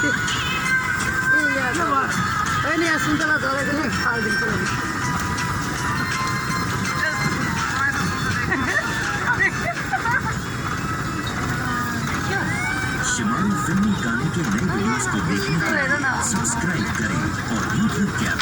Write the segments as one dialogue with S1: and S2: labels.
S1: होइन यहाँ सुन्तला झरेको नि खाइदिन्छु
S2: शिमारू फिल्मी गाने के नए वीडियोस को देखने के लिए सब्सक्राइब करें और यूट्यूब के ऐप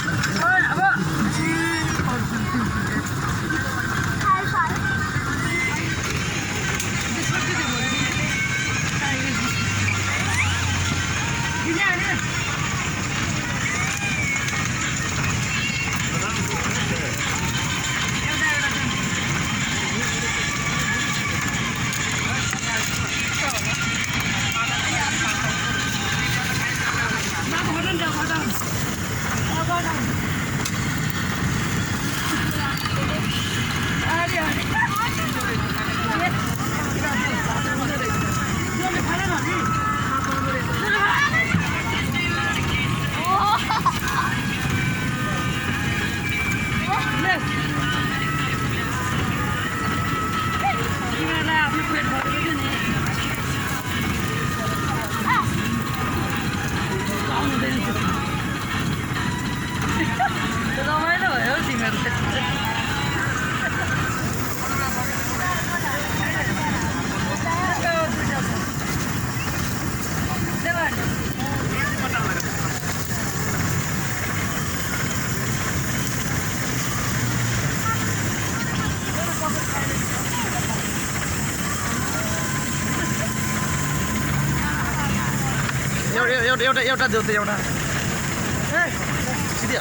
S2: एउटा देऊ त एउटा सिधै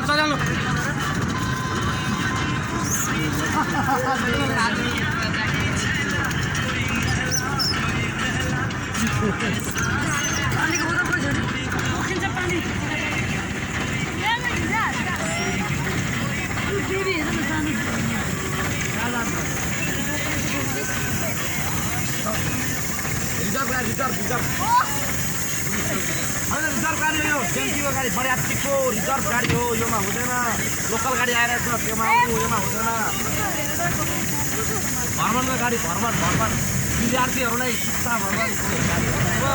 S2: सजाउनु रिजर्भ गाडी हो यो सेन्टीको गाडी पर्याप्तिको रिजर्भ गाडी हो योमा हुँदैन लोकल गाडी आएर छ त्योमा आउनु योमा हुँदैन भ्रमणको गाडी भ्रमण विद्यार्थीहरूलाई शिक्षा भ्रमण गाडी हो